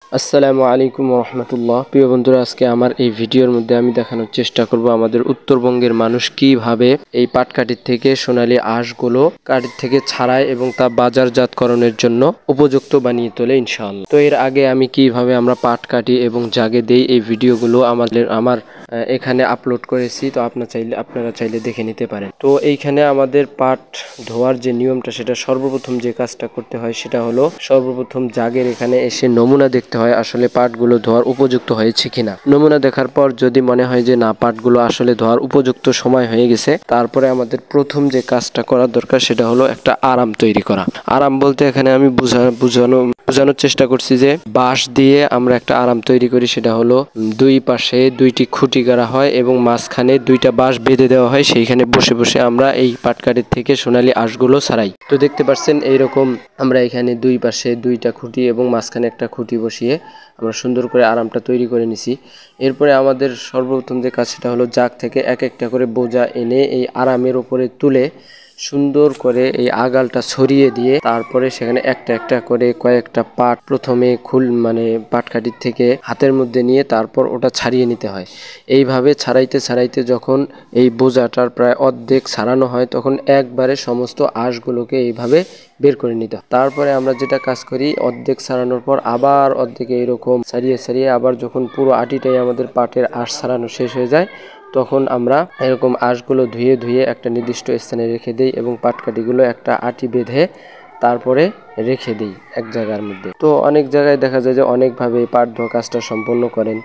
আসসালামু আলাইকুম রহমতুল্লাহ। প্রিয় বন্ধুরা, আজকে আমার এই ভিডিওর মধ্যে আমি দেখানোর চেষ্টা করব আমাদের উত্তরবঙ্গের মানুষ কিভাবে এই পাটকাঠির থেকে সোনালী আঁশগুলো কাঠির থেকে ছাড়ায় এবং তা বাজারজাতকরণের জন্য উপযুক্ত বানিয়ে তোলে ইনশাআল্লাহ। তো এর আগে আমি কিভাবে আমরা পাট কাটি এবং জাগে দেই এই ভিডিওগুলো আমার এখানে আপলোড করেছি, তো আপনারা চাইলে দেখে নিতে পারেন। তো এইখানে আমাদের পাট ধোয়ার যে নিয়মটা, সেটা সর্বপ্রথম যে কাজটা করতে হয় সেটা হলো সর্বপ্রথম জাগের এখানে এসে নমুনা দেখতে হয় আসলে পাটগুলো ধোয়ার উপযুক্ত হয়েছে কিনা। নমুনা দেখার পর যদি মনে হয় যে না, পাটগুলো আসলে ধোয়ার উপযুক্ত সময় হয়ে গেছে, তারপরে আমাদের প্রথম যে কাজটা করার দরকার সেটা হলো একটা আরাম তৈরি করা। আরাম বলতে এখানে আমি বোঝানোর চেষ্টা করছি যে বাঁশ দিয়ে আমরা একটা আরাম তৈরি করি। সেটা হলো দুই পাশে দুইটি খুঁটি গাড়া হয় এবং মাঝখানে দুইটা বাঁশ বেঁধে দেওয়া হয়। সেইখানে বসে বসে আমরা এই পাটকাঠির থেকে সোনালী আঁশগুলো ছাড়াই। তো দেখতে পাচ্ছেন এইরকম আমরা এখানে দুই পাশে দুইটা খুঁটি এবং মাঝখানে একটা খুঁটি বসিয়ে আমরা সুন্দর করে আরামটা তৈরি করে নিছি। এরপরে আমাদের সর্বপ্রথম যে কাজ সেটা হলো জাগ থেকে এক একটা করে বোঝা এনে এই আরামের উপরে তুলে সুন্দর করে এই আগালটা ছড়িয়ে দিয়ে তারপরে সেখানে একটা একটা করে কয়েকটা পাট প্রথমে পাটকাঠির থেকে হাতের মধ্যে নিয়ে তারপর ওটা ছাড়িয়ে নিতে হয়। এইভাবে ছাড়াইতে ছাড়াইতে যখন এই বোঝাটার প্রায় অর্ধেক ছাড়ানো হয়, তখন একবারে সমস্ত আঁশগুলোকে এইভাবে বের করে নিতে হয়। তারপরে আমরা যেটা কাজ করি, অর্ধেক ছাড়ানোর পর আবার অর্ধেকে এরকম ছাড়িয়ে ছাড়িয়ে আবার যখন পুরো আটিটাই আমাদের পাটের আঁশ ছাড়ানো শেষ হয়ে যায়, তখন আমরা এরকম আঁশগুলো ধুয়ে ধুয়ে একটা নির্দিষ্ট স্থানে রেখে দিই এবং পাটকাঠিগুলো একটা আটি বেঁধে তারপরে রেখে দিই এক জায়গার মধ্যে। তো অনেক জায়গায় দেখা যায় যে অনেকভাবে পাট ধোয়া কাজটা সম্পন্ন করেন,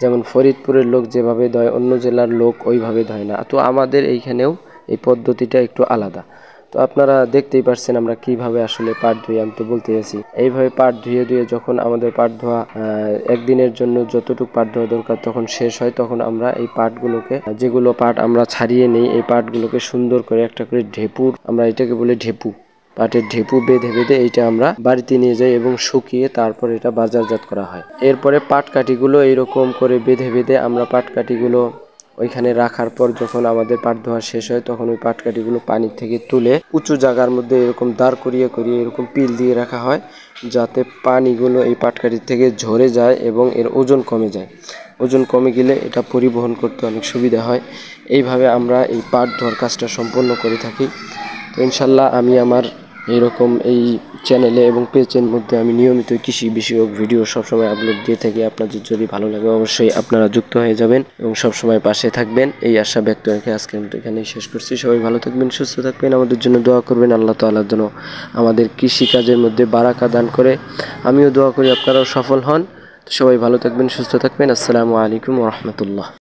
যেমন ফরিদপুরের লোক যেভাবে ধয় অন্য জেলার লোক ওইভাবে ধয় না। তো আমাদের এইখানেও এই পদ্ধতিটা একটু আলাদা। তো আপনারা দেখতেই পাচ্ছেন আমরা কিভাবে আসলে পাট ধুই। আমি তো বলতে আছি এইভাবে পাট ধুয়ে ধুয়ে যখন আমাদের পাট ধোয়া একদিনের জন্য যতটুকু পাট ধোয়া দরকার তখন শেষ হয়, তখন আমরা এই পাটগুলোকে, যেগুলো পাট আমরা ছাড়িয়ে নেই, এই পাটগুলোকে সুন্দর করে একটা করে ঢেপুর, আমরা এটাকে বলি ঢেপু, পাটের ঢেপু বেঁধে বেঁধে এইটা আমরা বাড়িতে নিয়ে যাই এবং শুকিয়ে তারপর এটা বাজারজাত করা হয়। এরপরে পাটকাঠিগুলো এইরকম করে বেঁধে বেঁধে আমরা পাটকাঠিগুলো ওইখানে রাখার পর যখন আমাদের পাট ধোয়া শেষ হয়, তখন ওই পাটকাঠিগুলো পানি থেকে তুলে উঁচু জায়গার মধ্যে এরকম দাঁড় করিয়ে করিয়ে এরকম পিল দিয়ে রাখা হয়, যাতে পানিগুলো এই পাটকাঠির থেকে ঝরে যায় এবং এর ওজন কমে যায়। ওজন কমে গেলে এটা পরিবহন করতে অনেক সুবিধা হয়। এইভাবে আমরা এই পাট ধোয়ার কাজটা সম্পন্ন করে থাকি। তো ইনশাল্লাহ আমি আমার এরকম এই চ্যানেলে এবং পেজের মধ্যে আমি নিয়মিত কৃষি বিষয়ক ভিডিও সবসময় আপলোড দিয়ে থাকি। আপনাদের যদি ভালো লাগে অবশ্যই আপনারা যুক্ত হয়ে যাবেন এবং সবসময় পাশে থাকবেন, এই আশা ব্যক্ত রেখে আজকে আমি এখানেই শেষ করছি। সবাই ভালো থাকবেন, সুস্থ থাকবেন, আমাদের জন্য দোয়া করবেন। আল্লাহ তাআলার জন্য আমাদের কৃষিকাজের মধ্যে বারাকা দান করে। আমিও দোয়া করি আপনারাও সফল হন। সবাই ভালো থাকবেন, সুস্থ থাকবেন। আসসালামু আলাইকুম ওয়া রাহমাতুল্লাহ।